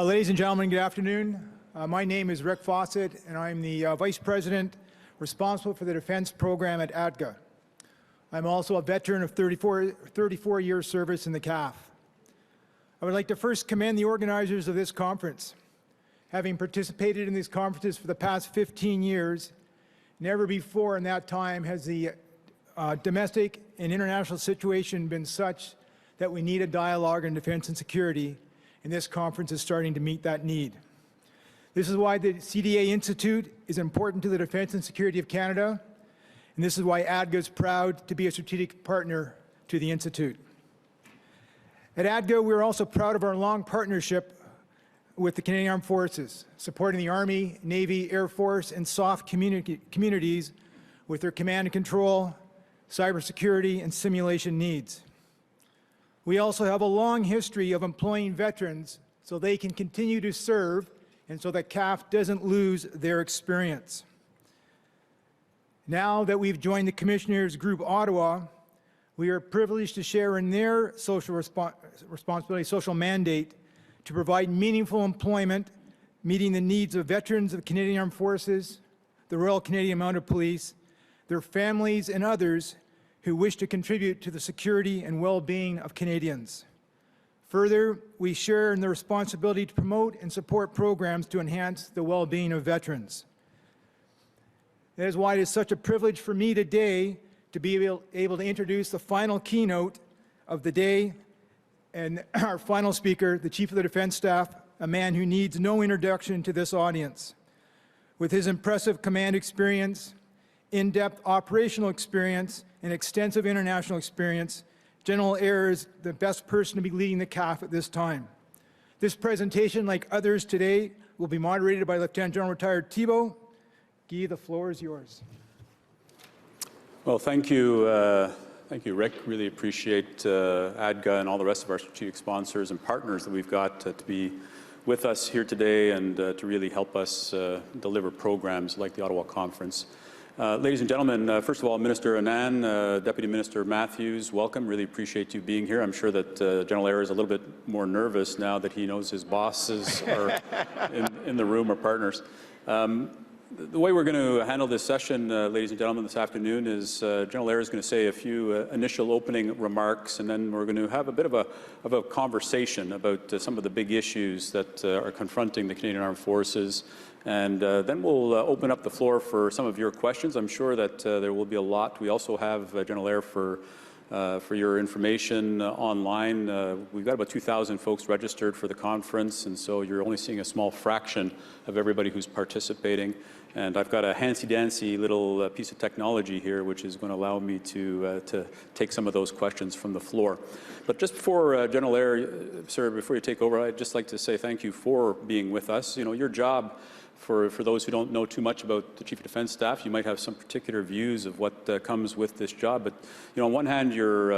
Ladies and gentlemen, good afternoon. My name is Rick Fawcett, and I'm the Vice President responsible for the Defense Program at ADGA. I'm also a veteran of 34 years service in the CAF. I would like to first commend the organizers of this conference. Having participated in these conferences for the past 15 years, never before in that time has the domestic and international situation been such that we need a dialogue on defense and security, and this conference is starting to meet that need. This is why the CDA Institute is important to the defense and security of Canada, and this is why ADGA is proud to be a strategic partner to the Institute. At ADGA, we're also proud of our long partnership with the Canadian Armed Forces, supporting the Army, Navy, Air Force, and soft communities with their command and control, cybersecurity, and simulation needs. We also have a long history of employing veterans so they can continue to serve and so that CAF doesn't lose their experience. Now that we've joined the Commissioners Group Ottawa, we are privileged to share in their social responsibility, social mandate, to provide meaningful employment, meeting the needs of veterans of the Canadian Armed Forces, the Royal Canadian Mounted Police, their families, and others who wish to contribute to the security and well-being of Canadians. Further, we share in the responsibility to promote and support programs to enhance the well-being of veterans. That is why it is such a privilege for me today to be able to introduce the final keynote of the day and our final speaker, the Chief of the Defense Staff, a man who needs no introduction to this audience. With his impressive command experience, in-depth operational experience, and extensive international experience, General Eyre is the best person to be leading the CAF at this time. This presentation, like others today, will be moderated by Lieutenant General Retired Thibault. Guy, the floor is yours. Well, thank you, Rick. Really appreciate ADGA and all the rest of our strategic sponsors and partners that we've got to be with us here today and to really help us deliver programs like the Ottawa Conference. Ladies and gentlemen, first of all, Minister Anand, Deputy Minister Matthews, welcome. Really appreciate you being here. I'm sure that General Eyre is a little bit more nervous now that he knows his bosses are in the room or partners. The way we're going to handle this session, ladies and gentlemen, this afternoon is General Eyre is going to say a few initial opening remarks, and then we're going to have a bit of a conversation about some of the big issues that are confronting the Canadian Armed Forces. And then we'll open up the floor for some of your questions. I'm sure that there will be a lot. We also have General Eyre for your information online. We've got about 2,000 folks registered for the conference, and so you're only seeing a small fraction of everybody who's participating. And I've got a handsy-dancy little piece of technology here, which is going to allow me to take some of those questions from the floor. But just before General Eyre, sir, before you take over, I'd just like to say thank you for being with us. You know, your job, for those who don't know too much about the Chief of Defense Staff, you might have some particular views of what comes with this job. But you know, on one hand, you're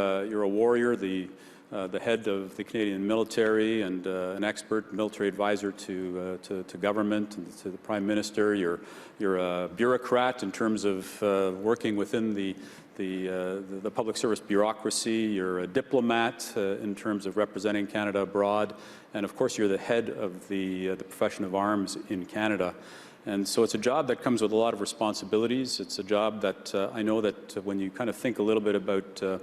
a warrior, the head of the Canadian military, and an expert military advisor to government and to the Prime Minister. You're a bureaucrat in terms of working within the public service bureaucracy. You're a diplomat in terms of representing Canada abroad. And of course, you're the head of the profession of arms in Canada. And so it's a job that comes with a lot of responsibilities. It's a job that I know that when you kind of think a little bit about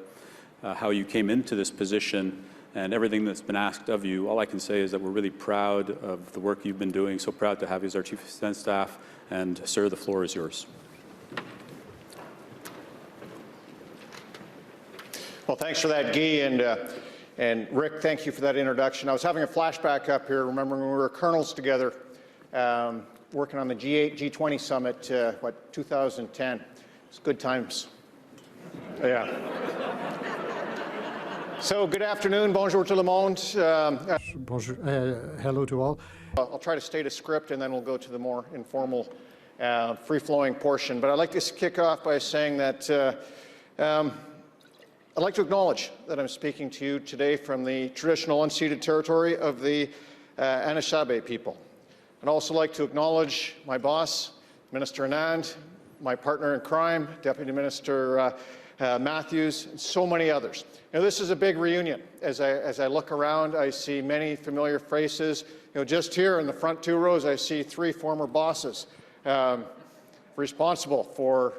how you came into this position and everything that's been asked of you, all I can say is that we're really proud of the work you've been doing, so proud to have you as our Chief of Defense Staff. And sir, the floor is yours. Well, thanks for that, Guy, and Rick, thank you for that introduction. I was having a flashback up here, remembering when we were colonels together, working on the G8, G20 summit, 2010. It's good times. Yeah. So, good afternoon, bonjour tout le monde. Bonjour, hello to all. I'll try to state a script, and then we'll go to the more informal, free-flowing portion. But I'd like to kick off by saying that I'd like to acknowledge that I'm speaking to you today from the traditional unceded territory of the Anishinaabe people. I'd also like to acknowledge my boss, Minister Anand, my partner in crime, Deputy Minister Matthews, and so many others. Now, this is a big reunion. As I look around, I see many familiar faces. Just here in the front 2 rows, I see 3 former bosses responsible for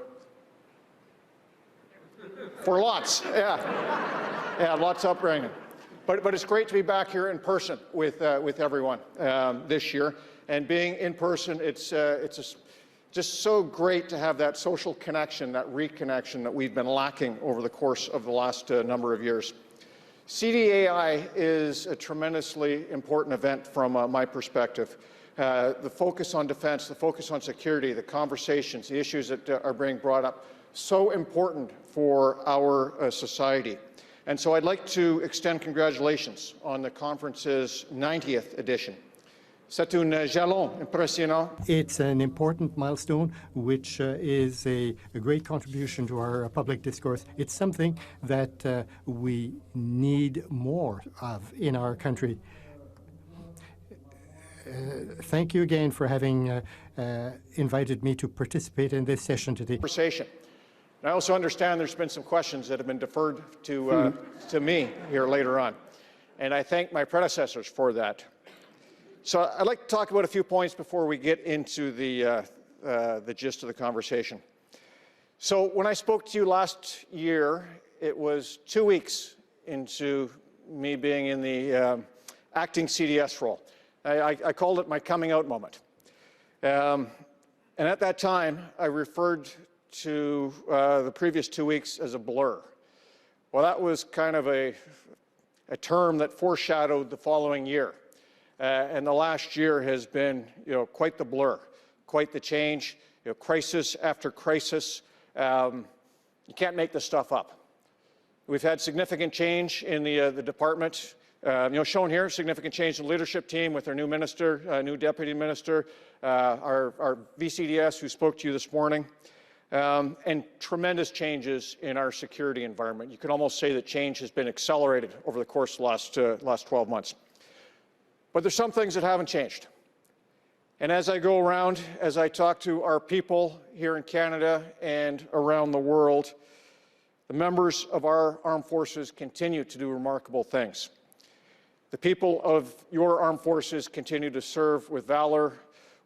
lots. Yeah, lots of upbringing. But it's great to be back here in person with everyone this year. And being in person, it's just so great to have that social connection, that reconnection that we've been lacking over the course of the last number of years. CDAI is a tremendously important event from my perspective. The focus on defense, the focus on security, the conversations, the issues that are being brought up, so important for our society. And so I'd like to extend congratulations on the conference's 90th edition. C'est un jalon impressionnant. It's an important milestone, which is a great contribution to our public discourse. It's something that we need more of in our country. Thank you again for having invited me to participate in this session today. Conversation. I also understand there's been some questions that have been deferred to me here later on, and I thank my predecessors for that. So I'd like to talk about a few points before we get into the gist of the conversation. So when I spoke to you last year, it was 2 weeks into me being in the acting CDS role. I called it my coming out moment. And at that time, I referred to the previous 2 weeks as a blur. Well, that was kind of a term that foreshadowed the following year. And the last year has been, quite the blur, quite the change, crisis after crisis. You can't make this stuff up. We've had significant change in the department. Shown here, significant change in the leadership team with our new minister, new deputy minister, our VCDS who spoke to you this morning, and tremendous changes in our security environment. You can almost say that change has been accelerated over the course of the last 12 months. But there's some things that haven't changed. And as I go around, as I talk to our people here in Canada and around the world, the members of our armed forces continue to do remarkable things. The people of your armed forces continue to serve with valor,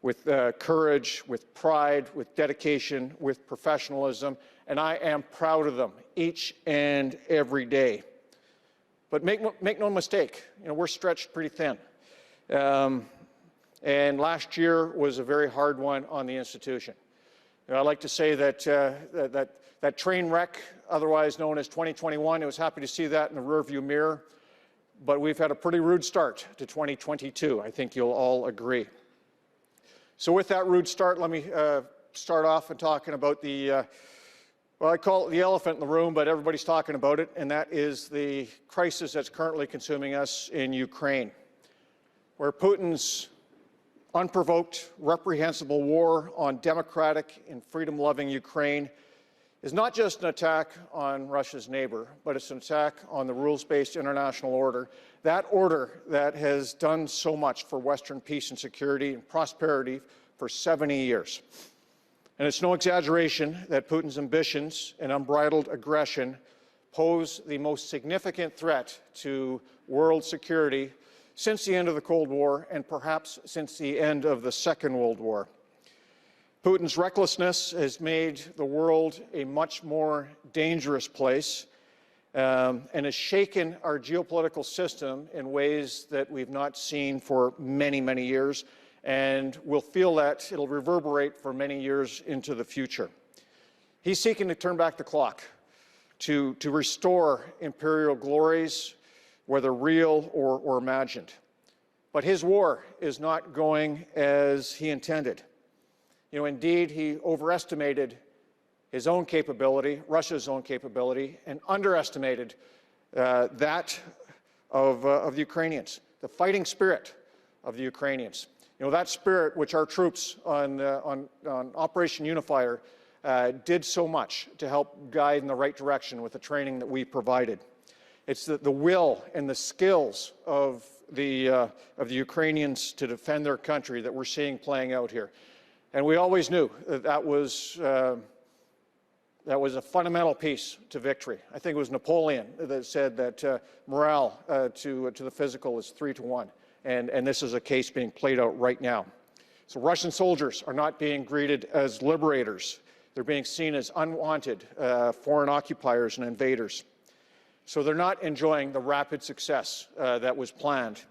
with courage, with pride, with dedication, with professionalism, and I am proud of them each and every day. But make no mistake, we're stretched pretty thin. And last year was a very hard one on the institution. I like to say that that train wreck, otherwise known as 2021, I was happy to see that in the rearview mirror. But we've had a pretty rude start to 2022. I think you'll all agree. So with that rude start, let me start off and talking about well, I call it the elephant in the room, but everybody's talking about it, and that is the crisis that's currently consuming us in Ukraine, where Putin's unprovoked, reprehensible war on democratic and freedom-loving Ukraine is not just an attack on Russia's neighbor, but it's an attack on the rules-based international order, that order that has done so much for Western peace and security and prosperity for 70 years. And it's no exaggeration that Putin's ambitions and unbridled aggression pose the most significant threat to world security since the end of the Cold War and perhaps since the end of the Second World War. Putin's recklessness has made the world a much more dangerous place and has shaken our geopolitical system in ways that we've not seen for many, many years, and we'll feel that it'll reverberate for many years into the future. He's seeking to turn back the clock, to restore imperial glories, whether real or imagined. But his war is not going as he intended. Indeed, he overestimated his own capability, Russia's own capability, and underestimated that of the Ukrainians, the fighting spirit of the Ukrainians. That spirit which our troops on Operation Unifier did so much to help guide in the right direction with the training that we provided. It's the will and the skills of the Ukrainians to defend their country that we're seeing playing out here. And we always knew that was that was a fundamental piece to victory. I think it was Napoleon that said that morale to the physical is 3-to-1, and this is a case being played out right now. So Russian soldiers are not being greeted as liberators. They're being seen as unwanted foreign occupiers and invaders. So they're not enjoying the rapid success that was planned.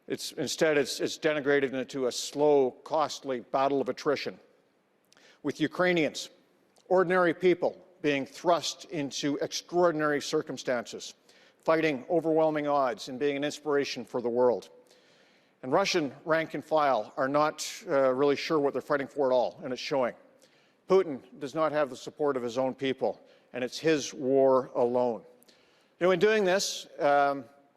Instead, it's denigrated into a slow, costly battle of attrition. With Ukrainians, ordinary people being thrust into extraordinary circumstances, fighting overwhelming odds and being an inspiration for the world. And Russian rank and file are not really sure what they're fighting for at all, and it's showing. Putin does not have the support of his own people, and it's his war alone. You know, in doing this,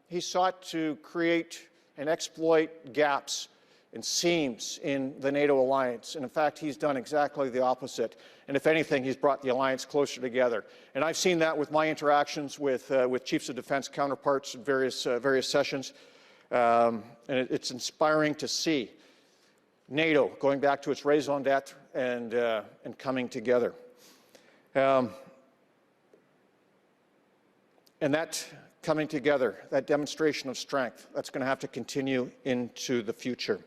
he sought to create and exploit gaps and seams in the NATO alliance. And in fact, he's done exactly the opposite. And if anything, he's brought the alliance closer together. And I've seen that with my interactions with chiefs of defense counterparts in various sessions. And it's inspiring to see NATO going back to its raison d'etre and coming together. And that coming together, that demonstration of strength, that's going to have to continue into the future.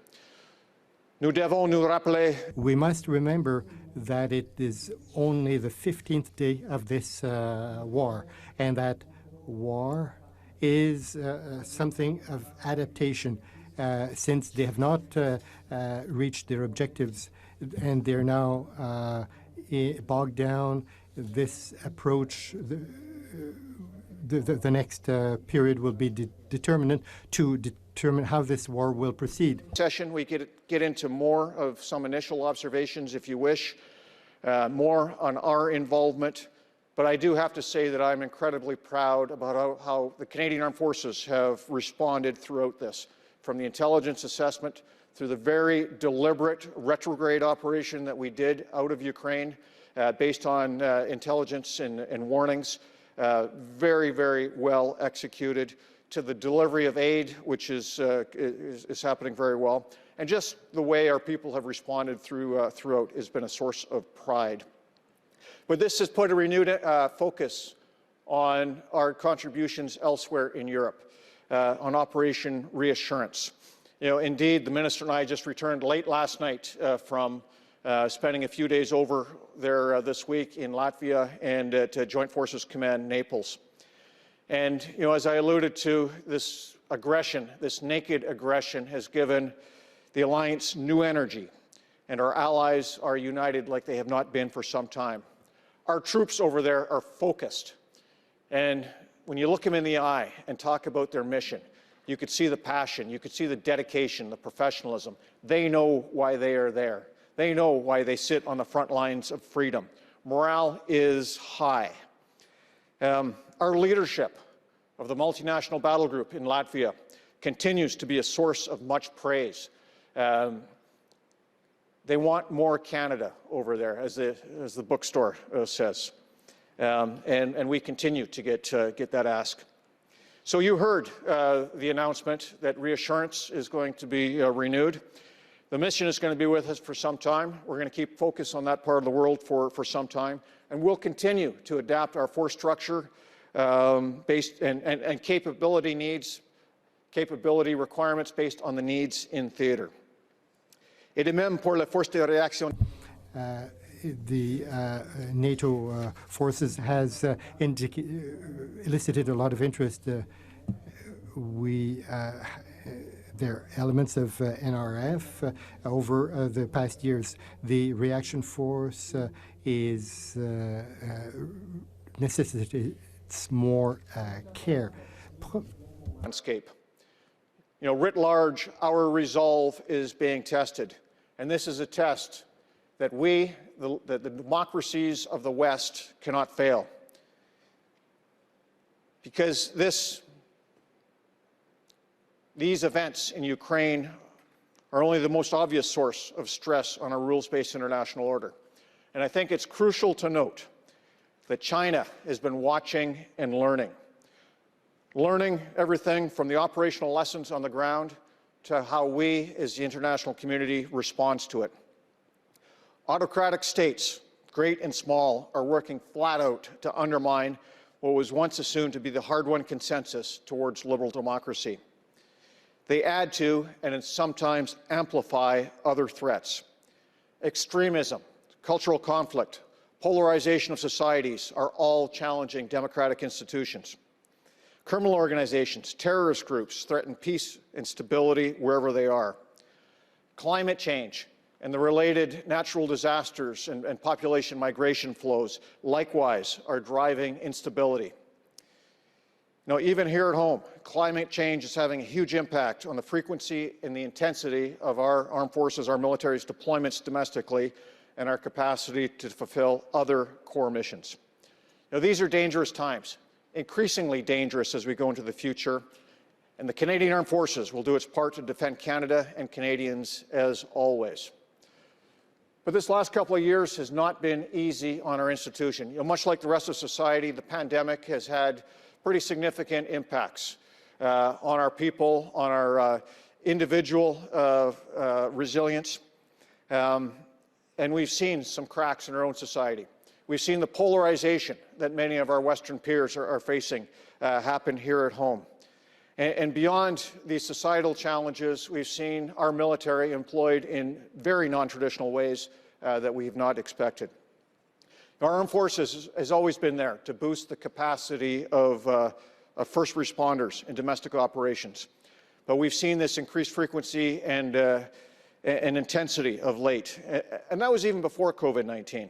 Nous devons nous rappeler. We must remember that it is only the 15th day of this war, and that war is something of adaptation since they have not reached their objectives, and they're now bogged down. This approach, the next period will be determinant to determine how this war will proceed. Session, we get into more of some initial observations, if you wish, more on our involvement. But I do have to say that I'm incredibly proud about how the Canadian Armed Forces have responded throughout this, from the intelligence assessment through the very deliberate retrograde operation that we did out of Ukraine based on intelligence and warnings. Very, very well executed, to the delivery of aid, which is happening very well. And just the way our people have responded throughout has been a source of pride. But this has put a renewed focus on our contributions elsewhere in Europe, on Operation Reassurance. You know, indeed, the Minister and I just returned late last night from spending a few days over there this week in Latvia and at Joint Forces Command Naples. And, you know, as I alluded to, this aggression, this naked aggression, has given the alliance new energy, and our allies are united like they have not been for some time. Our troops over there are focused, and when you look them in the eye and talk about their mission, you could see the passion, you could see the dedication, the professionalism. They know why they are there. They know why they sit on the front lines of freedom. Morale is high. Our leadership of the multinational battle group in Latvia continues to be a source of much praise. They want more Canada over there, as the bookstore says. And we continue to get that ask. So you heard the announcement that Reassurance is going to be renewed. The mission is going to be with us for some time. We're going to keep focus on that part of the world for some time. And we'll continue to adapt our force structure based and capability requirements based on the needs in theater. Et de même pour la force de réaction. The NATO forces has elicited a lot of interest. There are elements of NRF over the past years. The reaction force is necessitates more care. Landscape. You know, writ large, our resolve is being tested, and this is a test that the democracies of the West cannot fail, because these events in Ukraine are only the most obvious source of stress on our rules-based international order. And I think it's crucial to note that China has been watching and learning everything from the operational lessons on the ground to how we, as the international community, responds to it. Autocratic states, great and small, are working flat out to undermine what was once assumed to be the hard-won consensus towards liberal democracy. They add to and sometimes amplify other threats. Extremism, cultural conflict, polarization of societies are all challenging democratic institutions. Criminal organizations, terrorist groups threaten peace and stability wherever they are. Climate change and the related natural disasters and population migration flows likewise are driving instability. Now, even here at home, climate change is having a huge impact on the frequency and the intensity of our armed forces, our military's deployments domestically, and our capacity to fulfill other core missions. Now, these are dangerous times, increasingly dangerous as we go into the future, and the Canadian Armed Forces will do its part to defend Canada and Canadians as always. But this last couple of years has not been easy on our institution. Much like the rest of society, the pandemic has had pretty significant impacts on our people, on our individual resilience, and we've seen some cracks in our own society. We've seen the polarization that many of our Western peers are facing happen here at home. And beyond these societal challenges, we've seen our military employed in very non-traditional ways that we have not expected. Our armed forces has always been there to boost the capacity of first responders in domestic operations. But we've seen this increased frequency and intensity of late. And that was even before COVID-19.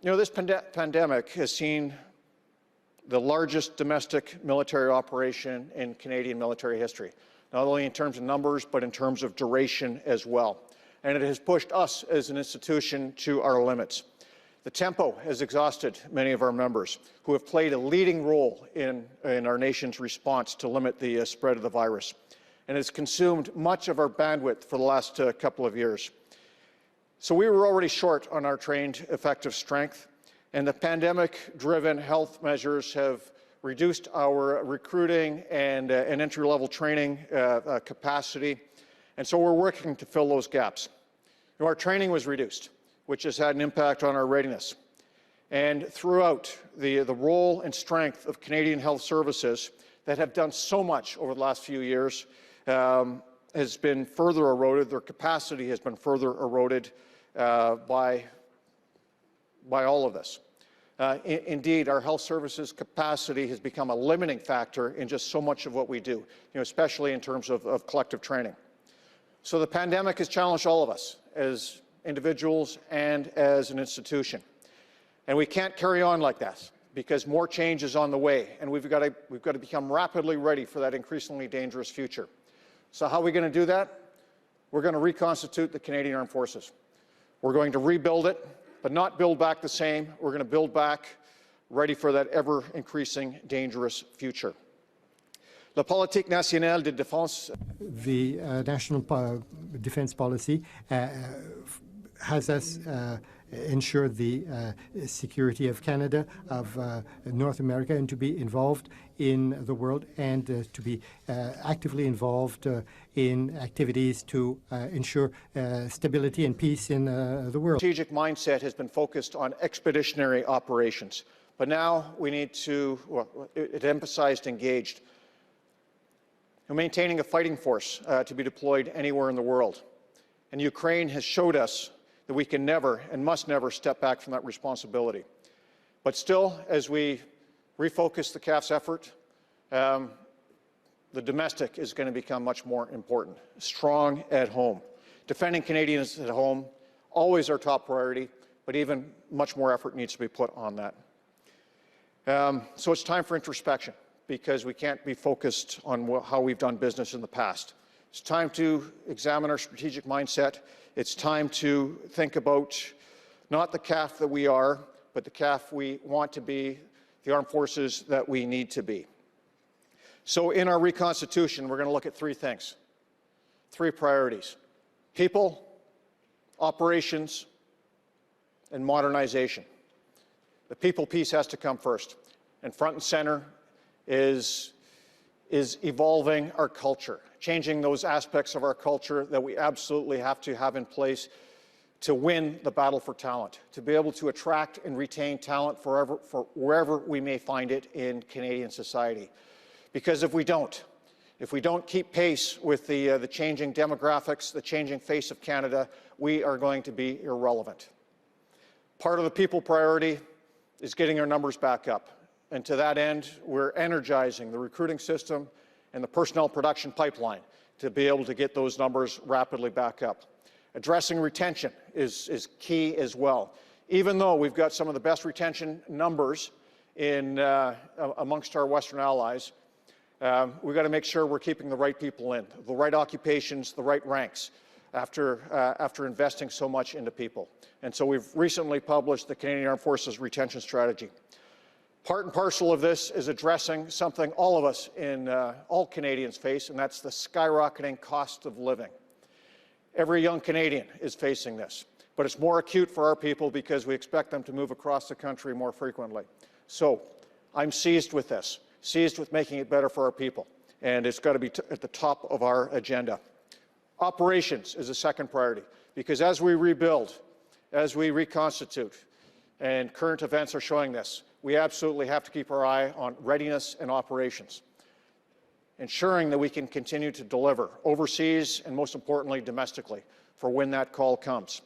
This pandemic has seen the largest domestic military operation in Canadian military history, not only in terms of numbers, but in terms of duration as well. And it has pushed us as an institution to our limits. The tempo has exhausted many of our members who have played a leading role in our nation's response to limit the spread of the virus. And it's consumed much of our bandwidth for the last couple of years. So we were already short on our trained effective strength, and the pandemic-driven health measures have reduced our recruiting and entry-level training capacity. And so we're working to fill those gaps. Our training was reduced, which has had an impact on our readiness. And throughout, the role and strength of Canadian health services that have done so much over the last few years has been further eroded. Their capacity has been further eroded by all of this. Indeed, our health services capacity has become a limiting factor in just so much of what we do, especially in terms of collective training. So the pandemic has challenged all of us as individuals and as an institution. And we can't carry on like that because more change is on the way, and we've got to become rapidly ready for that increasingly dangerous future. So how are we going to do that? We're going to reconstitute the Canadian Armed Forces. We're going to rebuild it, but not build back the same. We're going to build back ready for that ever-increasing dangerous future. La politique nationale de défense. The national defense policy has us ensure the security of Canada, of North America, and to be involved in the world and to be actively involved in activities to ensure stability and peace in the world. Strategic mindset has been focused on expeditionary operations, but now we need to, it emphasized engaged. Maintaining a fighting force to be deployed anywhere in the world. And Ukraine has showed us that we can never and must never step back from that responsibility. But still, as we refocus the CAF's effort, the domestic is going to become much more important. Strong at home. Defending Canadians at home, always our top priority, but even much more effort needs to be put on that. So it's time for introspection, because we can't be focused on how we've done business in the past. It's time to examine our strategic mindset. It's time to think about not the CAF that we are, but the CAF we want to be, the armed forces that we need to be. So in our reconstitution, we're going to look at three things, three priorities: people, operations, and modernization. The people piece has to come first, and front and center is evolving our culture, changing those aspects of our culture that we absolutely have to have in place to win the battle for talent, to be able to attract and retain talent for wherever we may find it in Canadian society. Because if we don't keep pace with the changing demographics, the changing face of Canada, we are going to be irrelevant. Part of the people priority is getting our numbers back up. And to that end, we're energizing the recruiting system and the personnel production pipeline to be able to get those numbers rapidly back up. Addressing retention is key as well. Even though we've got some of the best retention numbers amongst our Western allies, we've got to make sure we're keeping the right people in, the right occupations, the right ranks, after investing so much into people. And so we've recently published the Canadian Armed Forces Retention Strategy. Part and parcel of this is addressing something all of us all Canadians face, and that's the skyrocketing cost of living. Every young Canadian is facing this, but it's more acute for our people because we expect them to move across the country more frequently. So I'm seized with this, seized with making it better for our people, and it's got to be at the top of our agenda. Operations is a second priority, because as we rebuild, as we reconstitute, and current events are showing this, we absolutely have to keep our eye on readiness and operations, ensuring that we can continue to deliver overseas and, most importantly, domestically for when that call comes.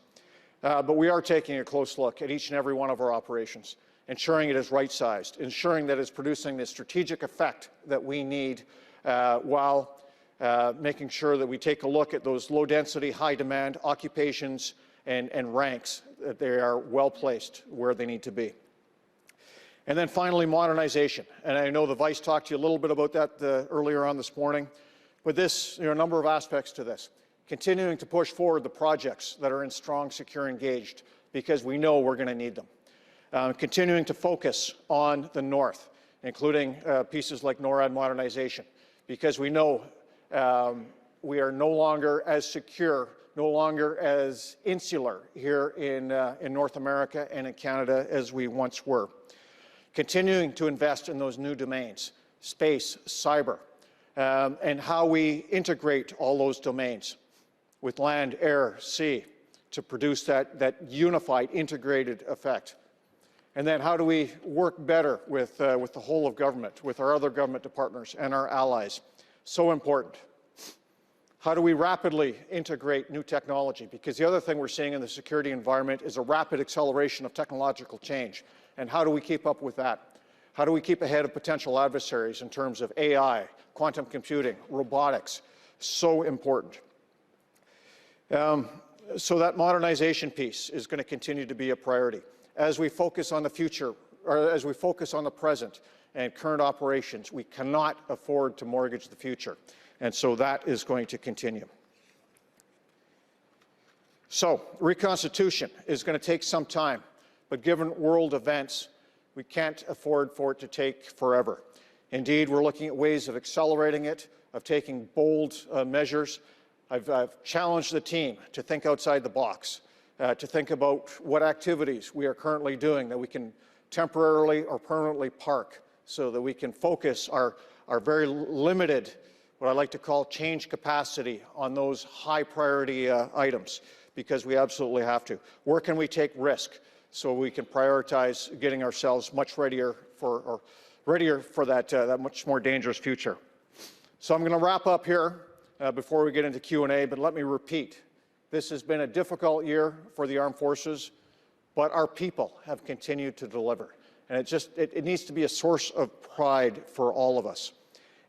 But we are taking a close look at each and every one of our operations, ensuring it is right-sized, ensuring that it's producing the strategic effect that we need while making sure that we take a look at those low-density, high-demand occupations and ranks, that they are well-placed where they need to be. And then finally, modernization. And I know the Vice talked to you a little bit about that earlier on this morning, but there are a number of aspects to this. Continuing to push forward the projects that are in strong, secure, engaged, because we know we're going to need them. Continuing to focus on the North, including pieces like NORAD modernization, because we know we are no longer as secure, no longer as insular here in North America and in Canada as we once were. Continuing to invest in those new domains, space, cyber, and how we integrate all those domains with land, air, sea to produce that unified, integrated effect. And then how do we work better with the whole of government, with our other government partners and our allies? So important. How do we rapidly integrate new technology? Because the other thing we're seeing in the security environment is a rapid acceleration of technological change. And how do we keep up with that? How do we keep ahead of potential adversaries in terms of AI, quantum computing, robotics? So important. So that modernization piece is going to continue to be a priority. As we focus on the future, or as we focus on the present and current operations, we cannot afford to mortgage the future. And so that is going to continue. So reconstitution is going to take some time. But given world events, we can't afford for it to take forever. Indeed, we're looking at ways of accelerating it, of taking bold measures. I've challenged the team to think outside the box, to think about what activities we are currently doing that we can temporarily or permanently park so that we can focus our very limited, what I like to call change capacity on those high priority items, because we absolutely have to. Where can we take risk so we can prioritize getting ourselves much readier for that much more dangerous future? So I'm going to wrap up here before we get into Q&A, but let me repeat. This has been a difficult year for the armed forces, but our people have continued to deliver. And it needs to be a source of pride for all of us.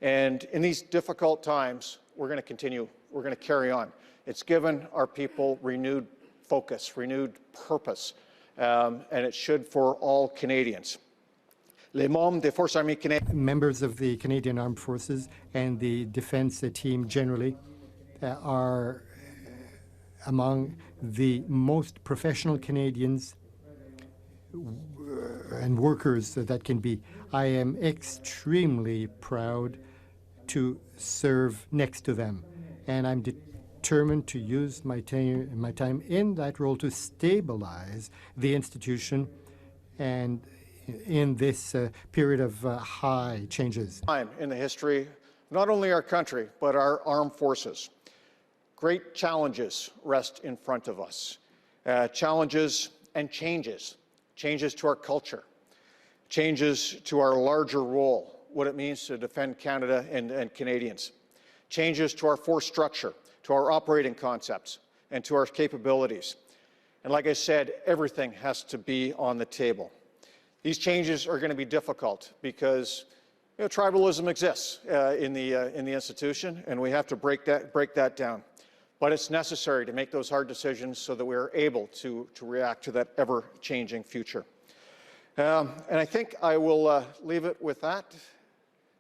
And in these difficult times, we're going to continue, we're going to carry on. It's given our people renewed focus, renewed purpose, and it should for all Canadians. Members of the Canadian Armed Forces and the defense team generally are among the most professional Canadians and workers that can be. I am extremely proud to serve next to them, and I'm determined to use my time in that role to stabilize the institution and in this period of high changes. Time in the history, not only our country, but our armed forces. Great challenges rest in front of us. challenges and changes. Changes to our culture, changes to our larger role, what it means to defend Canada and Canadians, changes to our force structure, to our operating concepts, and to our capabilities. And like I said, everything has to be on the table. These changes are going to be difficult because tribalism exists in the institution, and we have to break that down. But it's necessary to make those hard decisions so that we are able to react to that ever-changing future. And I think I will leave it with that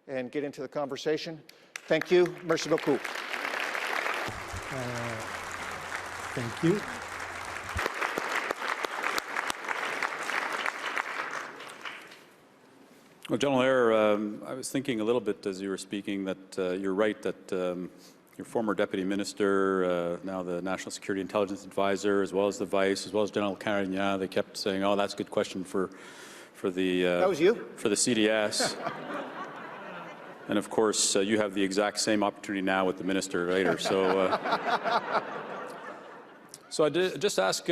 and get into the conversation. Thank you. Merci beaucoup. Thank you. Well, General Eyre, I was thinking a little bit as you were speaking that you're right that your former Deputy Minister, now the National Security Intelligence Advisor, as well as the Vice, as well as General Carignan, they kept saying, "Oh, that's a good question for the That was you? for the CDS." And of course, you have the exact same opportunity now with the minister later. So, so I did just ask.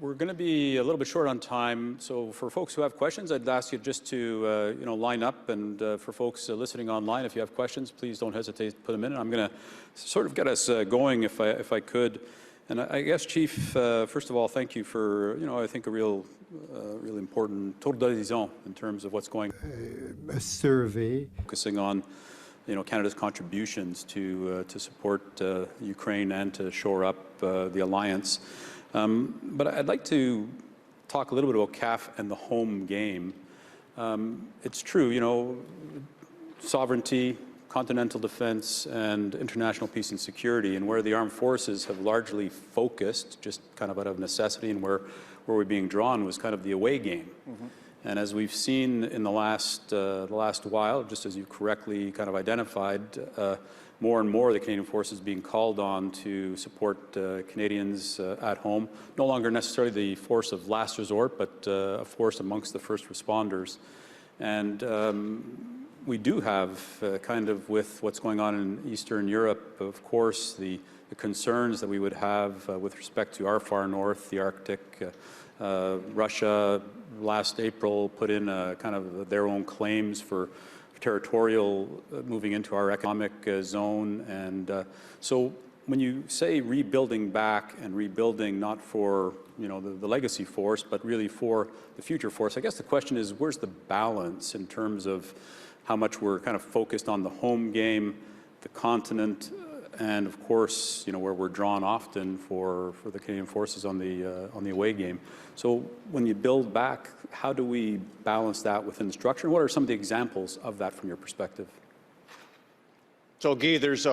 We're going to be a little bit short on time, so for folks who have questions, I'd ask you just to line up, and for folks listening online, if you have questions, please don't hesitate to put them in. I'm going to sort of get us going if I could. And I guess, Chief, first of all, thank you for I think a really important tour d'horizon in terms of what's going on. A survey Focusing on Canada's contributions to support Ukraine and to shore up the alliance. But I'd like to talk a little bit about CAF and the home game. It's true, sovereignty, continental defense, and international peace and security, and where the armed forces have largely focused, just kind of out of necessity, and where we're being drawn was kind of the away game. Mm-hmm. And as we've seen in the last while, just as you correctly kind of identified, more and more the Canadian forces being called on to support Canadians at home, no longer necessarily the force of last resort, but a force amongst the first responders. And we do have kind of with what's going on in Eastern Europe, of course, the concerns that we would have with respect to our far north, the Arctic. Russia last April put in kind of their own claims for territorial moving into our economic zone. And so when you say rebuilding back and rebuilding not for the legacy force, but really for the future force, I guess the question is, where's the balance in terms of how much we're kind of focused on the home game, the continent, and of course, where we're drawn often for the Canadian forces on the away game. So when you build back, how do we balance that within the structure? And what are some of the examples of that from your perspective? So, Guy, there's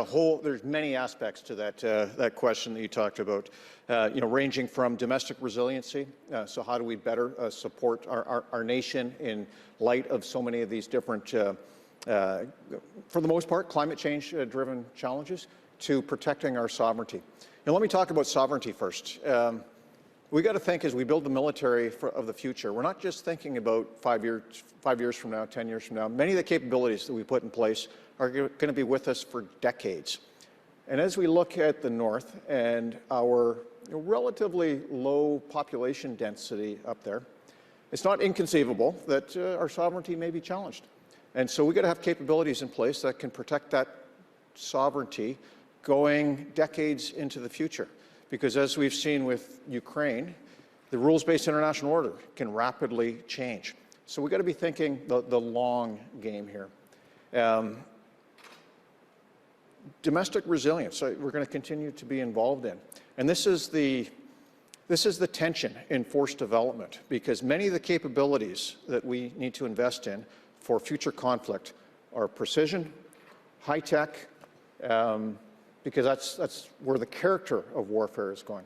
many aspects to that question that you talked about. Ranging from domestic resiliency. So how do we better support our nation in light of so many of these different, for the most part, climate change-driven challenges, to protecting our sovereignty. Now, let me talk about sovereignty first. We got to think as we build the military of the future, we're not just thinking about 5 years from now, 10 years from now. Many of the capabilities that we put in place are going to be with us for decades. And as we look at the north and our relatively low population density up there, it's not inconceivable that our sovereignty may be challenged. And so we got to have capabilities in place that can protect that sovereignty going decades into the future. Because as we've seen with Ukraine, the rules-based international order can rapidly change. So we've got to be thinking the long game here. Domestic resilience, we're going to continue to be involved in. And this is the tension in force development, because many of the capabilities that we need to invest in for future conflict are precision, high-tech, because that's where the character of warfare is going.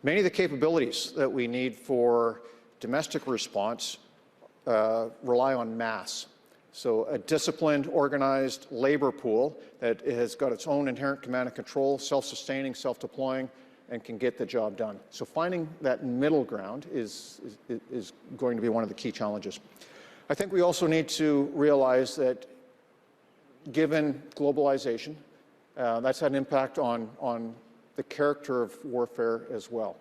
Many of the capabilities that we need for domestic response rely on mass. So a disciplined, organized labor pool that has got its own inherent command and control, self-sustaining, self-deploying, and can get the job done. So finding that middle ground is going to be one of the key challenges. I think we also need to realize that given globalization, that's had an impact on the character of warfare as well.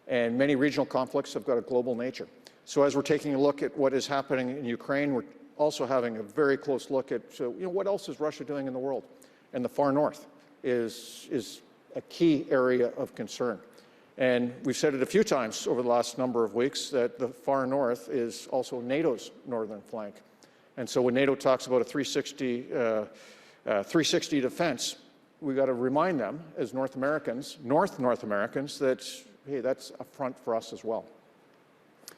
And many regional conflicts have got a global nature. So as we're taking a look at what is happening in Ukraine, we're also having a very close look at what else is Russia doing in the world. And the far north is a key area of concern. And we've said it a few times over the last number of weeks that the far north is also NATO's northern flank. And so when NATO talks about a 360 defense, we've got to remind them as North Americans, North Americans, that, hey, that's a front for us as well.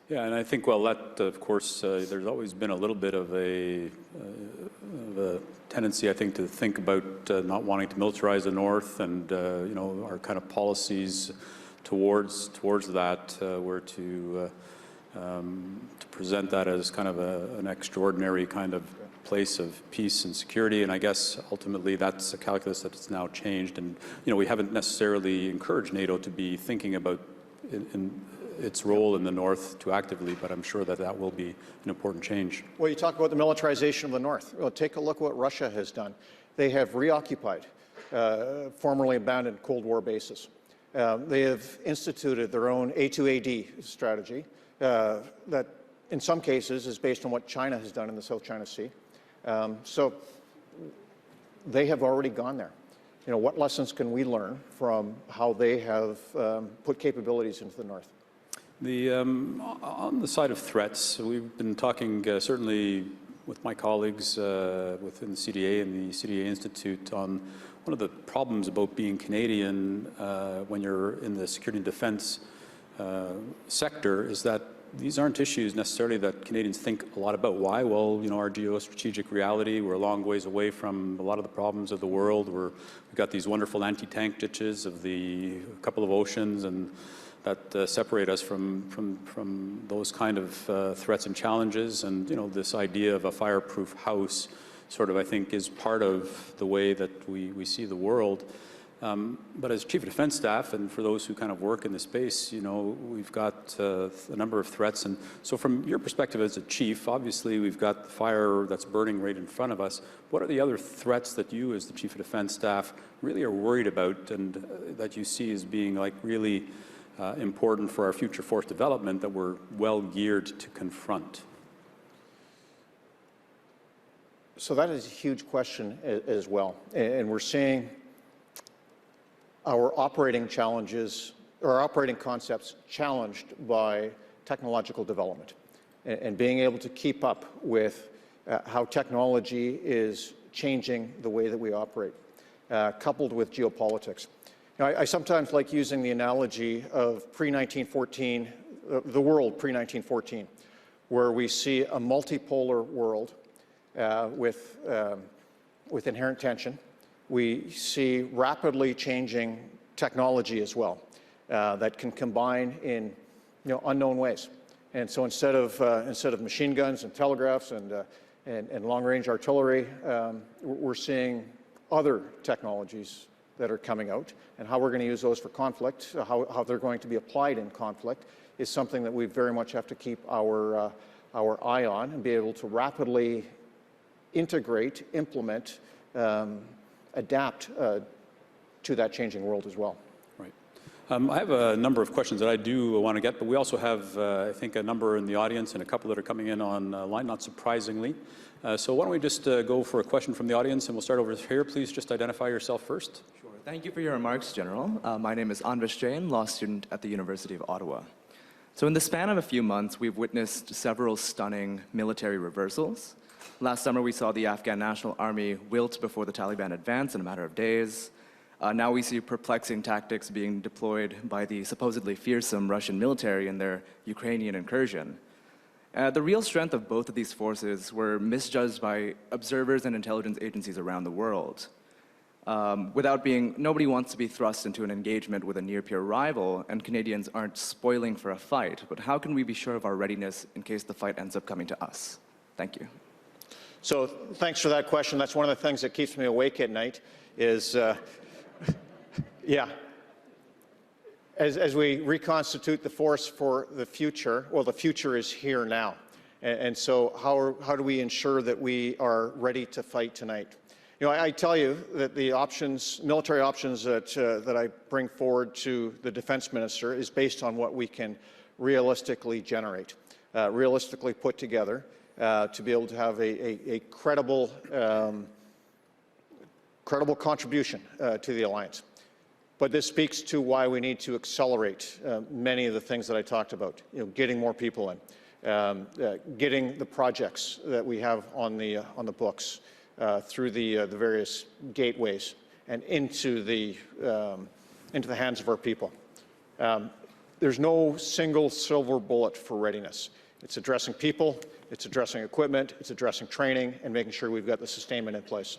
Yeah, and I think, well, that, of course, there's always been a little bit of a tendency, I think, to think about not wanting to militarize the North, and, you know, our kind of policies towards that were to present that as kind of an extraordinary kind of place of peace and security. And I guess ultimately that's a calculus that's now changed. And, you know, we haven't necessarily encouraged NATO to be thinking about its role in the North too actively, but I'm sure that that will be an important change. Well, you talk about the militarization of the North. Well, take a look at what Russia has done. They have reoccupied formerly abandoned Cold War bases. They have instituted their own A2AD strategy that in some cases is based on what China has done in the South China Sea. So they have already gone there. You know, what lessons can we learn from how they have put capabilities into the North? On the side of threats, we've been talking certainly with my colleagues within the CDA and the CDA Institute on one of the problems about being Canadian when you're in the security and defense sector is that these aren't issues necessarily that Canadians think a lot about. Why? Well, you know, our geostrategic reality, we're a long ways away from a lot of the problems of the world. We've got these wonderful anti-tank ditches of the couple of oceans and that separate us from those kind of threats and challenges. And, you know, this idea of a fireproof house sort of, I think, is part of the way that we see the world. But as Chief of Defense Staff, and for those who kind of work in the space, you know, we've got a number of threats. And so from your perspective as a chief, obviously we've got the fire that's burning right in front of us. What are the other threats that you as the Chief of Defense Staff really are worried about and that you see as being like really important for our future force development that we're well geared to confront? So that is a huge question as well. And we're seeing our operating challenges, or operating concepts, challenged by technological development and being able to keep up with how technology is changing the way that we operate, coupled with geopolitics. Now, I sometimes like using the analogy of pre-1914, the world pre-1914, where we see a multipolar world with inherent tension. We see rapidly changing technology as well that can combine in unknown ways. And so instead of machine guns and telegraphs and long-range artillery, we're seeing other technologies that are coming out, and how we're going to use those for conflict, how they're going to be applied in conflict, is something that we very much have to keep our eye on and be able to rapidly integrate, implement, adapt to that changing world as well. Right. I have a number of questions that I do want to get, but we also have, I think, a number in the audience and a couple that are coming in online, not surprisingly. So why don't we just go for a question from the audience, and we'll start over here. Please just identify yourself first. Sure. Thank you for your remarks, General. My name is Anvesh Jain, law student at the University of Ottawa. So in the span of a few months, we've witnessed several stunning military reversals. Last summer, we saw the Afghan National Army wilt before the Taliban advance in a matter of days. Now we see perplexing tactics being deployed by the supposedly fearsome Russian military in their Ukrainian incursion. The real strength of both of these forces were misjudged by observers and intelligence agencies around the world. Nobody wants to be thrust into an engagement with a near-peer rival, and Canadians aren't spoiling for a fight. But how can we be sure of our readiness in case the fight ends up coming to us? Thank you. So thanks for that question. That's one of the things that keeps me awake at night is, yeah, as we reconstitute the force for the future, well, the future is here now. And so how do we ensure that we are ready to fight tonight? You know, I tell you that the options, military options that I bring forward to the defense minister is based on what we can realistically generate, realistically put together to be able to have a credible, credible contribution to the alliance. But this speaks to why we need to accelerate many of the things that I talked about. You know, getting more people in, getting the projects that we have on the books through the various gateways and into the hands of our people. There's no single silver bullet for readiness. It's addressing people, it's addressing equipment, it's addressing training, and making sure we've got the sustainment in place.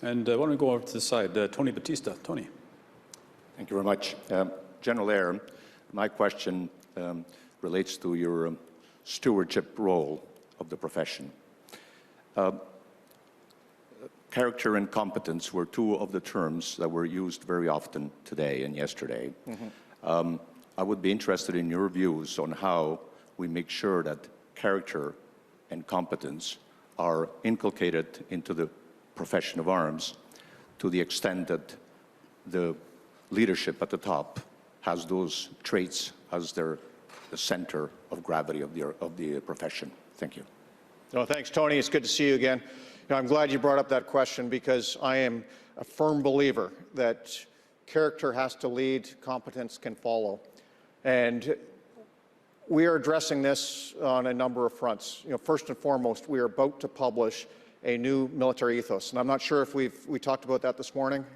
And why don't we go over to the side? Tony Batista. Tony. Thank you very much. General Eyre, my question relates to your stewardship role of the profession. Character and competence were two of the terms that were used very often today and yesterday. Mm-hmm. I would be interested in your views on how we make sure that character and competence are inculcated into the profession of arms to the extent that the leadership at the top has those traits as the center of gravity of the profession. Thank you. No, thanks, Tony. It's good to see you again. You know, I'm glad you brought up that question because I am a firm believer that character has to lead, competence can follow. And we are addressing this on a number of fronts. You know, first and foremost, we are about to publish a new military ethos. And I'm not sure if we talked about that this morning.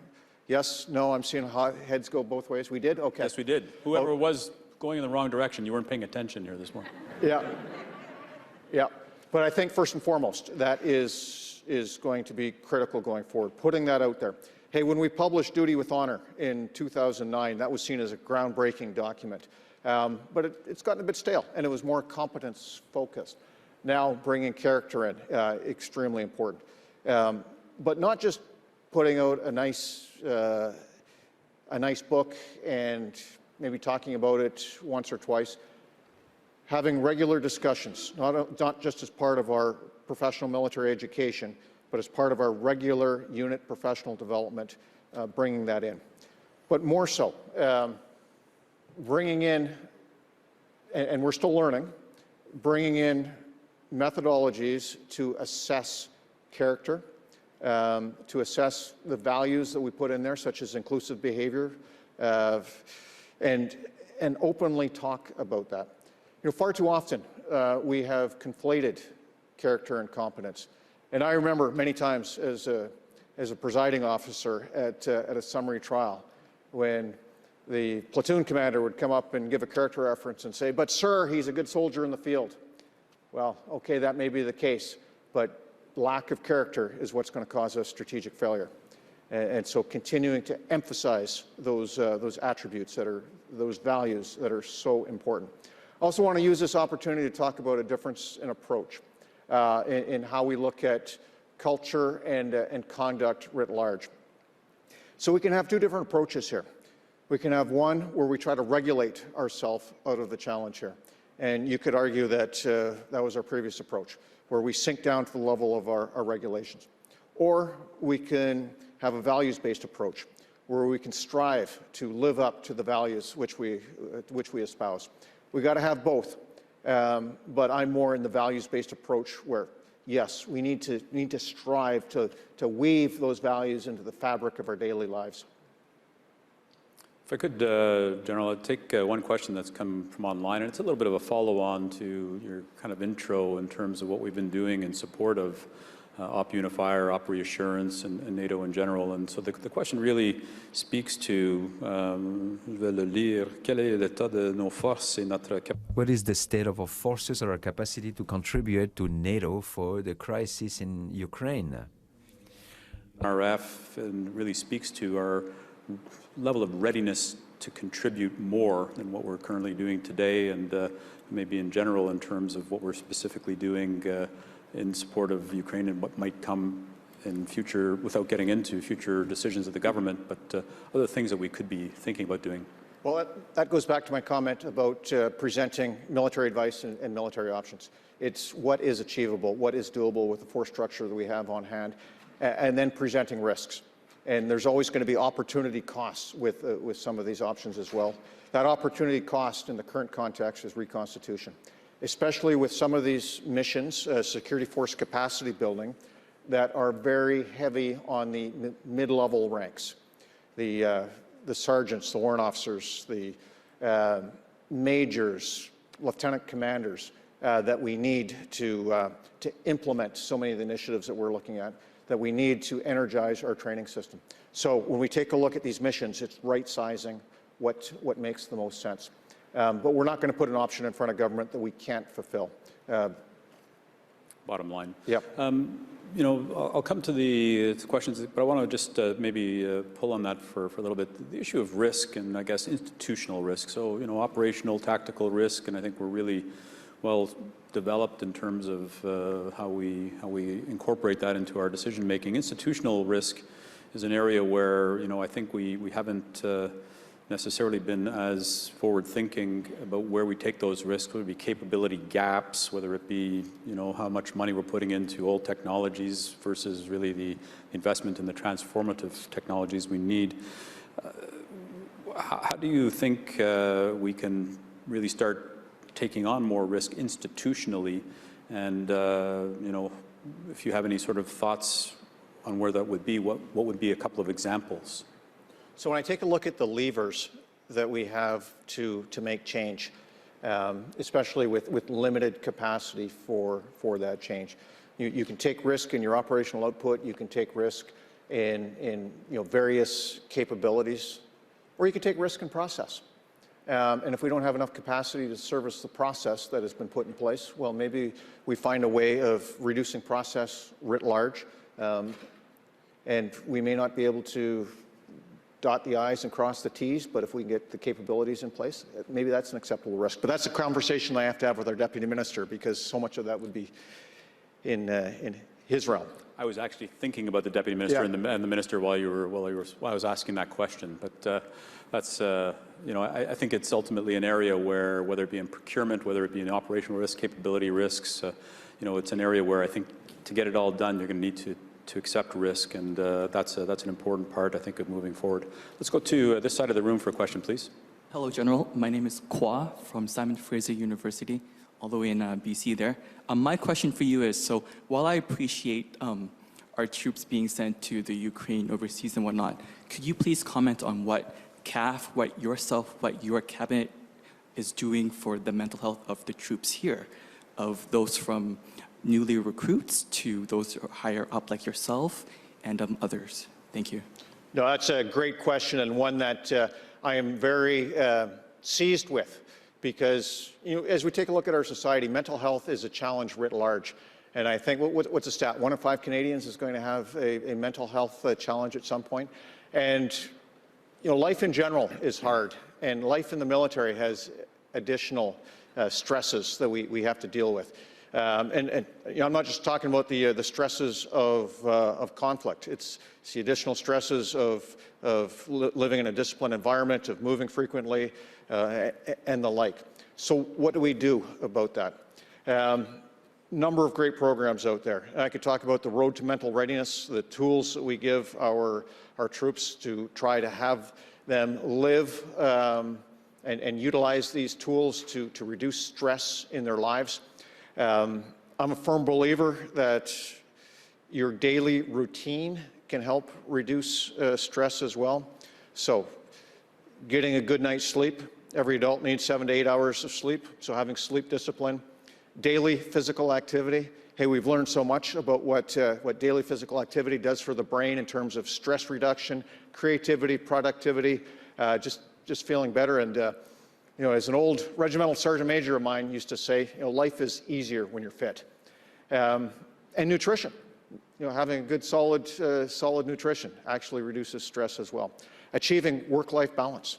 Yes, no, I'm seeing heads go both ways. We did? Okay. Yes, we did. Whoever was going in the wrong direction, you weren't paying attention here this morning. Yeah. Yeah. But I think first and foremost, that is going to be critical going forward, putting that out there. Hey, when we published Duty with Honor in 2009, that was seen as a groundbreaking document. But it's gotten a bit stale, and it was more competence-focused. Now, bringing character in, extremely important. But not just putting out a nice book and maybe talking about it once or twice. Having regular discussions, not just as part of our professional military education, but as part of our regular unit professional development, bringing that in. But more so, bringing in, and we're still learning, bringing in methodologies to assess character, to assess the values that we put in there, such as inclusive behavior, and openly talk about that. You know, far too often we have conflated character and competence. And I remember many times as a presiding officer at a summary trial when the platoon commander would come up and give a character reference and say, "But sir, he's a good soldier in the field." Well, okay, that may be the case, but lack of character is what's going to cause us strategic failure. And so continuing to emphasize those attributes those values that are so important. I also want to use this opportunity to talk about a difference in approach in how we look at culture and conduct writ large. So we can have two different approaches here. We can have one where we try to regulate ourselves out of the challenge here. And you could argue that that was our previous approach, where we sink down to the level of our regulations. Or we can have a values-based approach, where we can strive to live up to the values which we espouse. We got to have both, but I'm more in the values-based approach, where yes, we need to strive to weave those values into the fabric of our daily lives. If I could, General, I'd take one question that's come from online, and it's a little bit of a follow-on to your kind of intro in terms of what we've been doing in support of Op Unifier, Op Reassurance, and NATO in general. And so the question really speaks to, je vais le lire, quel est l'état de nos forces et notre capacité? What is the state of our forces or our capacity to contribute to NATO for the crisis in Ukraine? RF really speaks to our level of readiness to contribute more than what we're currently doing today, and maybe in general in terms of what we're specifically doing in support of Ukraine and what might come in future, without getting into future decisions of the government, but other things that we could be thinking about doing. Well, that goes back to my comment about presenting military advice and military options. It's what is achievable, what is doable with the force structure that we have on hand, and then presenting risks. And there's always going to be opportunity costs with some of these options as well. That opportunity cost in the current context is reconstitution, especially with some of these missions, security force capacity building, that are very heavy on the mid-level ranks. The sergeants, the warrant officers, the majors, lieutenant commanders that we need to implement so many of the initiatives that we're looking at, that we need to energize our training system. So when we take a look at these missions, it's right-sizing what makes the most sense. But we're not going to put an option in front of government that we can't fulfill. Bottom line. Yep. You know, I'll come to the questions, but I want to just maybe pull on that for a little bit. The issue of risk and, I guess, institutional risk. So, you know, operational, tactical risk, and I think we're really well developed in terms of how we incorporate that into our decision making. Institutional risk is an area where, you know, I think we haven't necessarily been as forward-thinking about where we take those risks, whether it be capability gaps, whether it be, you know, how much money we're putting into old technologies versus really the investment in the transformative technologies we need. How do you think we can really start taking on more risk institutionally? And, you know, if you have any sort of thoughts on where that would be, what would be a couple of examples? So when I take a look at the levers that we have to make change, especially with limited capacity for that change, you can take risk in your operational output, you can take risk in you know, various capabilities, or you can take risk in process. And if we don't have enough capacity to service the process that has been put in place, well, maybe we find a way of reducing process writ large, and we may not be able to dot the I's and cross the T's, but if we can get the capabilities in place, maybe that's an acceptable risk. But that's a conversation I have to have with our deputy minister, because so much of that would be in his realm. I was actually thinking about the deputy minister Yeah. and the minister while I was asking that question. But that's you know, I think it's ultimately an area where, whether it be in procurement, whether it be in operational risk, capability risks, you know, it's an area where I think to get it all done, you're going to need to accept risk, and that's an important part, I think, of moving forward. Let's go to this side of the room for a question, please. Hello, General. My name is Kwa from Simon Fraser University, all the way in BC there. My question for you is, so while I appreciate our troops being sent to the Ukraine overseas and whatnot, could you please comment on what CAF, what your cabinet is doing for the mental health of the troops here, of those from newly recruits to those who are higher up like yourself and others? Thank you. No, that's a great question, and one that I am very seized with, because, you know, as we take a look at our society, mental health is a challenge writ large. And I think, what's the stat? 1 in 5 Canadians is going to have a mental health challenge at some point. And, you know, life in general is hard, and life in the military has additional stresses that we have to deal with. And you know, I'm not just talking about the stresses of conflict. It's the additional stresses of living in a disciplined environment, of moving frequently, and the like. So what do we do about that? Number of great programs out there. And I could talk about the Road to Mental Readiness, the tools that we give our troops to try to have them live and utilize these tools to reduce stress in their lives. I'm a firm believer that your daily routine can help reduce stress as well. So getting a good night's sleep. Every adult needs 7 to 8 hours of sleep, so having sleep discipline. Daily physical activity. Hey, we've learned so much about what daily physical activity does for the brain in terms of stress reduction, creativity, productivity, just feeling better. And you know, as an old regimental sergeant major of mine used to say, you know, life is easier when you're fit. And nutrition. You know, having a good, solid nutrition actually reduces stress as well. Achieving work-life balance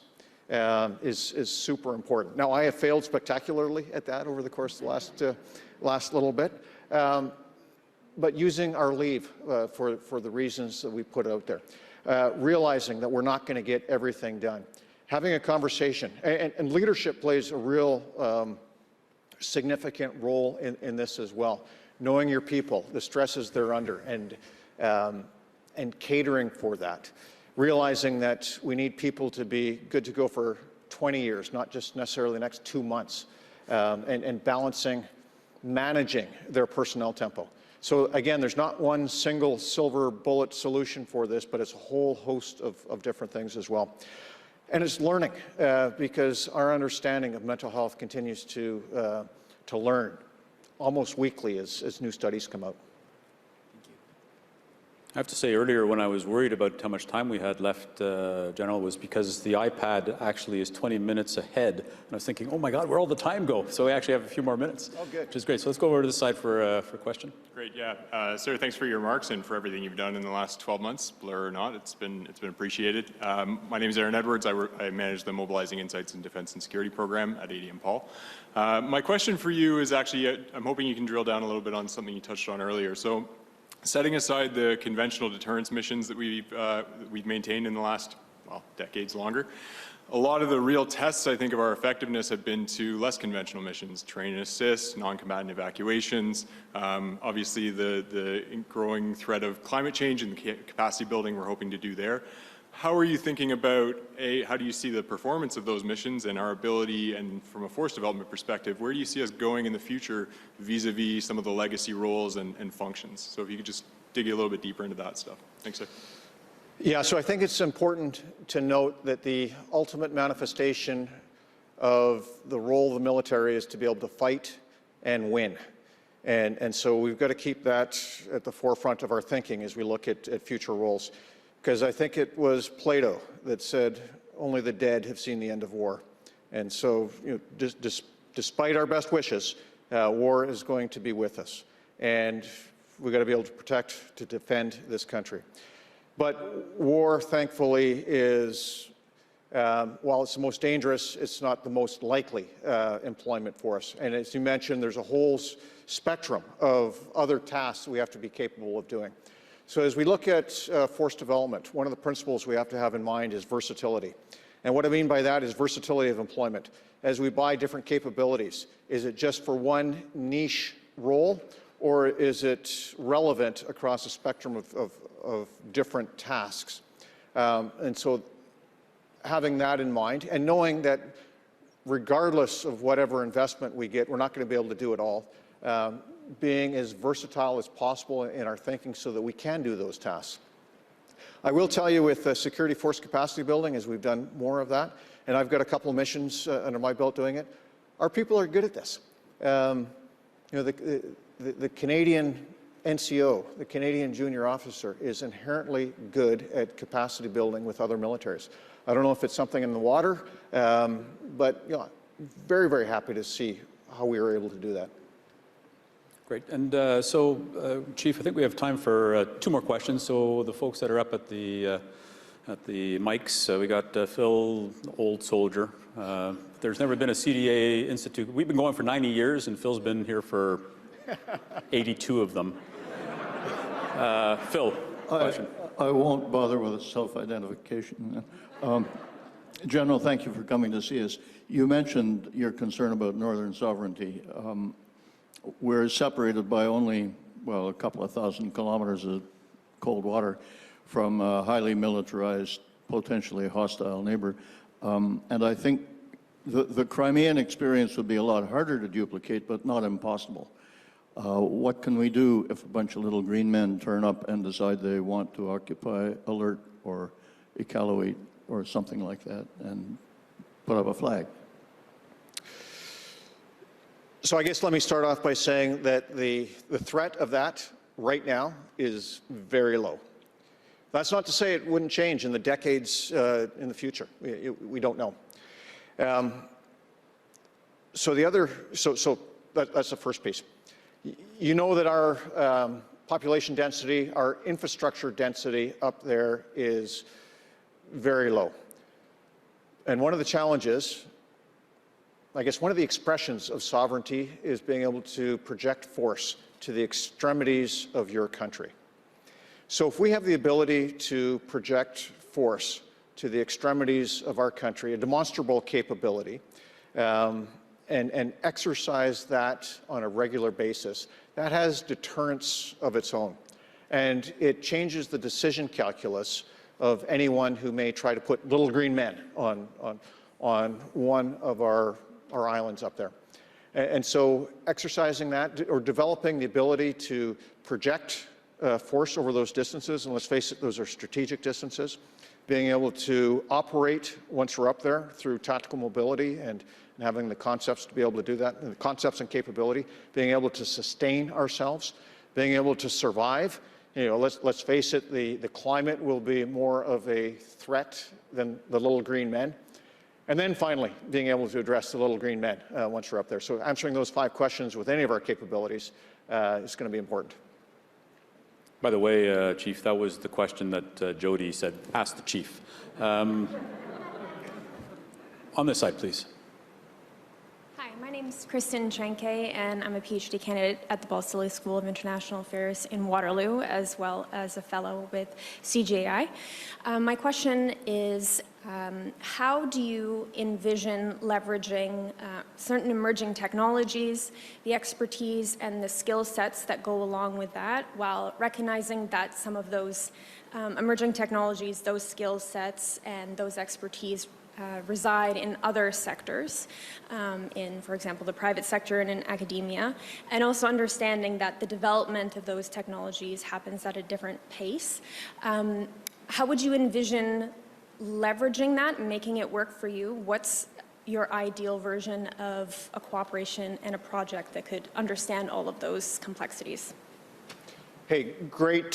is super important. Now, I have failed spectacularly at that over the course of the last little bit, but using our leave for the reasons that we put out there, realizing that we're not going to get everything done. having a conversation. And leadership plays a real significant role in this as well. Knowing your people, the stresses they're under, and catering for that. Realizing that we need people to be good to go for 20 years, not just necessarily the next 2 months, and balancing, managing their personnel tempo. So again, there's not one single silver bullet solution for this, but it's a whole host of different things as well. And it's learning, because our understanding of mental health continues to learn almost weekly as new studies come out. I have to say, earlier when I was worried about how much time we had left, General, was because the iPad actually is 20 minutes ahead. And I was thinking, oh my God, where'd all the time go? So we actually have a few more minutes, which is great. So let's go over to this side for a question. Great, yeah. Sir, thanks for your remarks and for everything you've done in the last 12 months, blur or not. It's been appreciated. My name is Aaron Edwards. I manage the Mobilizing Insights in Defense and Security program at ADM Paul. My question for you is actually, I'm hoping you can drill down a little bit on something you touched on earlier. So, setting aside the conventional deterrence missions that we've maintained in the last, well, decades longer, a lot of the real tests, I think, of our effectiveness have been to less conventional missions, train and assist, non-combatant evacuations, obviously the growing threat of climate change and the capacity building we're hoping to do there. How are you thinking about, how do you see the performance of those missions and our ability, and from a force development perspective, where do you see us going in the future vis-a-vis some of the legacy roles and functions? So if you could just dig a little bit deeper into that stuff. Thanks, sir. Yeah, so I think it's important to note that the ultimate manifestation of the role of the military is to be able to fight and win. And so we've got to keep that at the forefront of our thinking as we look at future roles. Because I think it was Plato that said, only the dead have seen the end of war. And so, despite our best wishes, war is going to be with us. And we've got to be able to protect, to defend this country. But war, thankfully, is, while it's the most dangerous, it's not the most likely employment for us. And as you mentioned, there's a whole spectrum of other tasks we have to be capable of doing. So as we look at force development, one of the principles we have to have in mind is versatility. And what I mean by that is versatility of employment. As we buy different capabilities, is it just for one niche role, or is it relevant across a spectrum of different tasks? And so having that in mind, and knowing that regardless of whatever investment we get, we're not going to be able to do it all. Being as versatile as possible in our thinking so that we can do those tasks. I will tell you with security force capacity building, as we've done more of that, and I've got a couple of missions under my belt doing it, our people are good at this. The Canadian NCO, the Canadian junior officer, is inherently good at capacity building with other militaries. I don't know if it's something in the water, but very, very happy to see how we were able to do that. Great. And Chief, I think we have time for 2 more questions. So the folks that are up at the mics, we got Phil, old soldier. There's never been a CDA Institute. We've been going for 90 years, and Phil's been here for 82 of them. Phil, question. I won't bother with a self-identification. General, thank you for coming to see us. You mentioned your concern about northern sovereignty. We're separated by only, well, a couple of thousand kilometers of cold water from a highly militarized, potentially hostile neighbor. And I think the Crimean experience would be a lot harder to duplicate, but not impossible. What can we do if a bunch of little green men turn up and decide they want to occupy Alert or Iqaluit or something like that and put up a flag? So I guess let me start off by saying that the threat of that right now is very low. That's not to say it wouldn't change in the decades in the future. We don't know. So that's the first piece. You know that our population density, our infrastructure density up there is very low. And one of the challenges, I guess one of the expressions of sovereignty is being able to project force to the extremities of your country. So if we have the ability to project force to the extremities of our country, a demonstrable capability, and exercise that on a regular basis, that has deterrence of its own. And it changes the decision calculus of anyone who may try to put little green men on one of our islands up there. And so exercising that, or developing the ability to project force over those distances, and let's face it, those are strategic distances, being able to operate once we're up there through tactical mobility and having the concepts to be able to do that, and the concepts and capability, being able to sustain ourselves, being able to survive. You know, let's face it, the climate will be more of a threat than the little green men. And then finally, being able to address the little green men once we're up there. So answering those 5 questions with any of our capabilities is going to be important. By the way, Chief, that was the question that Jody said, ask the Chief. On this side, please. Hi, my name is Kristen Chenke, and I'm a PhD candidate at the Balsillie School of International Affairs in Waterloo, as well as a fellow with CGI. My question is, how do you envision leveraging certain emerging technologies, the expertise and the skill sets that go along with that, while recognizing that some of those emerging technologies, those skill sets and those expertise reside in other sectors, in, for example, the private sector and in academia, and also understanding that the development of those technologies happens at a different pace. How would you envision leveraging that and making it work for you? What's your ideal version of a cooperation and a project that could understand all of those complexities? Hey, great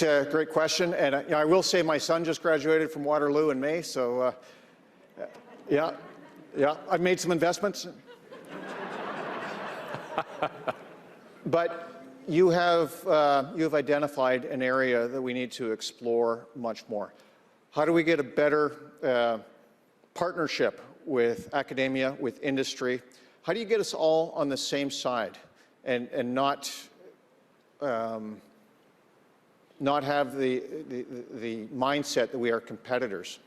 question. And I will say my son just graduated from Waterloo in May, so yeah, I've made some investments. But you have identified an area that we need to explore much more. How do we get a better partnership with academia, with industry? How do you get us all on the same side and not have the mindset that we are competitors?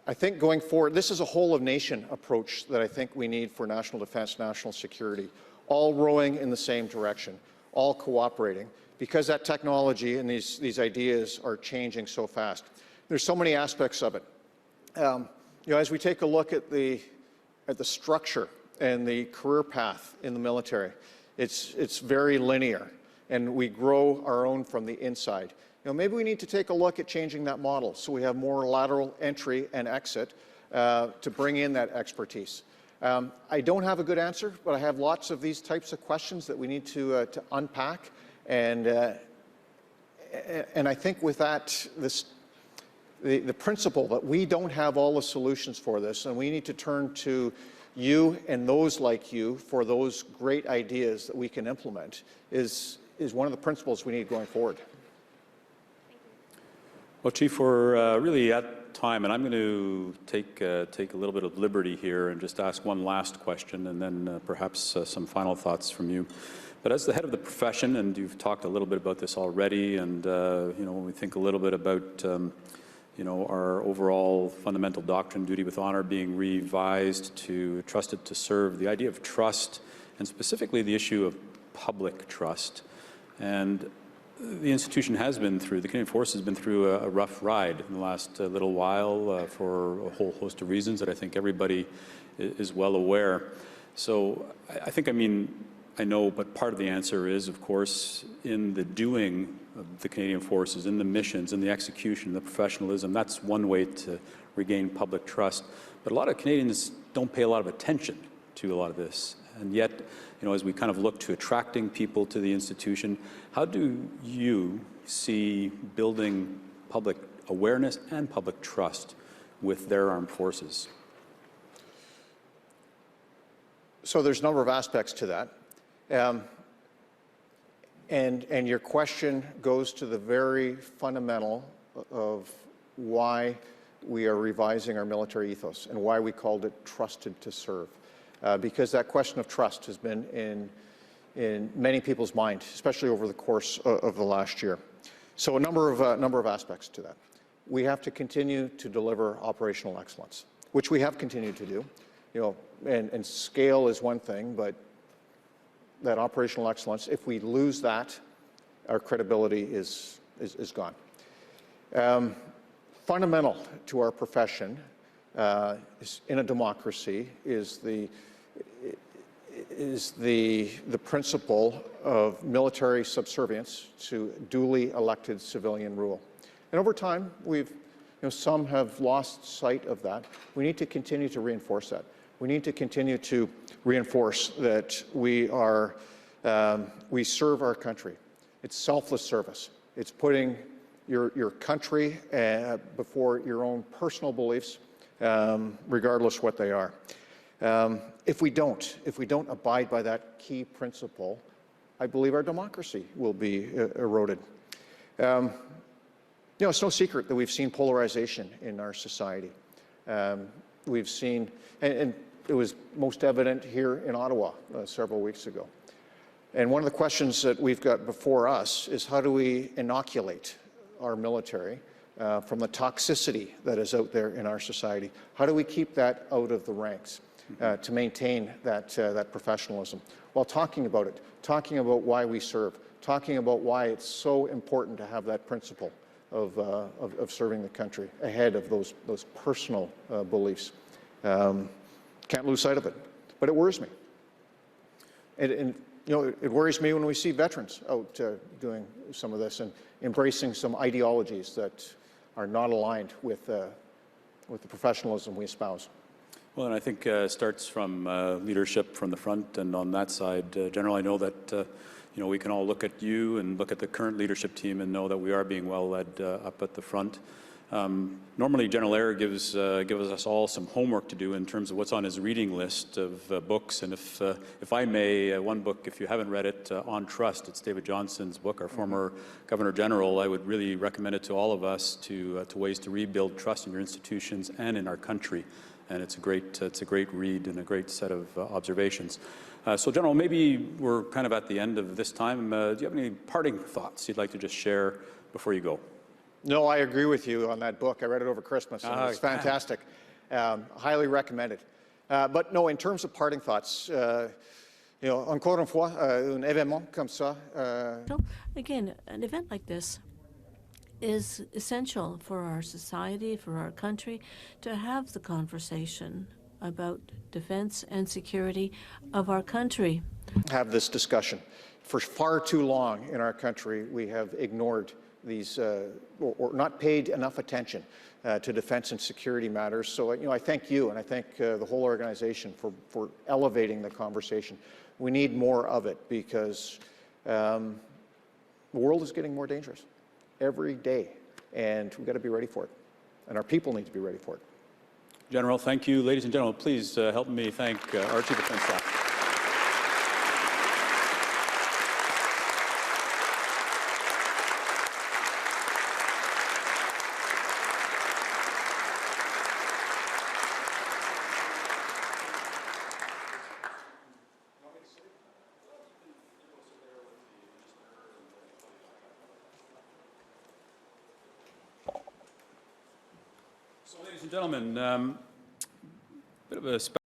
I think going forward, this is a whole-of-nation approach that I think we need for national defense, national security, all rowing in the same direction, all cooperating, because that technology and these ideas are changing so fast. There's so many aspects of it. You know, as we take a look at the structure and the career path in the military, it's very linear, and we grow our own from the inside. You know, maybe we need to take a look at changing that model so we have more lateral entry and exit to bring in that expertise. I don't have a good answer, but I have lots of these types of questions that we need to unpack, and I think with that, the principle that we don't have all the solutions for this, and we need to turn to you and those like you for those great ideas that we can implement is one of the principles we need going forward. Well, Chief, we're really at time, and I'm going to take a little bit of liberty here and just ask one last question, and then perhaps some final thoughts from you. But as the head of the profession, and you've talked a little bit about this already, and you know, when we think a little bit about you know, our overall fundamental doctrine, duty with honor, being revised to trusted to serve, the idea of trust, and specifically the issue of public trust. And the institution has been through, the Canadian Force has been through a rough ride in the last little while for a whole host of reasons that I think everybody is well aware. So I think, I mean, I know, but part of the answer is, of course, in the doing of the Canadian Forces, in the missions, in the execution, the professionalism. That's one way to regain public trust. But a lot of Canadians don't pay a lot of attention to a lot of this. And yet, you know, as we kind of look to attracting people to the institution, how do you see building public awareness and public trust with their armed forces? So there's a number of aspects to that. And your question goes to the very fundamental of why we are revising our military ethos and why we called it trusted to serve. Because that question of trust has been in many people's minds, especially over the course of the last year. So a number of aspects to that. we have to continue to deliver operational excellence, which we have continued to do. And scale is one thing, but that operational excellence, if we lose that, our credibility is gone. Fundamental to our profession in a democracy is the principle of military subservience to duly elected civilian rule. And over time, some have lost sight of that. We need to continue to reinforce that. We need to continue to reinforce that we serve our country. It's selfless service. It's putting your country before your own personal beliefs, regardless what they are. If we don't abide by that key principle, I believe our democracy will be eroded. It's no secret that we've seen polarization in our society. We've seen, and it was most evident here in Ottawa several weeks ago. And one of the questions that we've got before us is how do we inoculate our military from the toxicity that is out there in our society? How do we keep that out of the ranks to maintain that professionalism while talking about it, talking about why we serve, talking about why it's so important to have that principle of serving the country ahead of those personal beliefs. Can't lose sight of it, but it worries me. And it worries me when we see veterans out doing some of this and embracing some ideologies that are not aligned with the professionalism we espouse. Well, and I think it starts from leadership from the front, and on that side, General, I know that we can all look at you and look at the current leadership team and know that we are being well led up at the front. Normally, General Eyre gives us all some homework to do in terms of what's on his reading list of books. And if I may, one book, if you haven't read it, On Trust, it's David Johnson's book, our former Governor General. I would really recommend it to all of us to ways to rebuild trust in your institutions and in our country. And it's a great read and a great set of observations. So, General, maybe we're kind of at the end of this time. Do you have any parting thoughts you'd like to just share before you go? No, I agree with you on that book. I read it over Christmas, and it's fantastic. Highly recommended. But no, in terms of parting thoughts, encore une fois, un événement comme ça. Again, an event like this is essential for our society, for our country, to have the conversation about defense and security of our country. Have this discussion. For far too long in our country, we have ignored these, or not paid enough attention to defense and security matters. So, I thank you and I thank the whole organization for elevating the conversation. We need more of it because the world is getting more dangerous every day, and we've got to be ready for it, and our people need to be ready for it. General, thank you. Ladies and gentlemen, please help me thank our Chief of Defense Staff. So, ladies and gentlemen, bit of a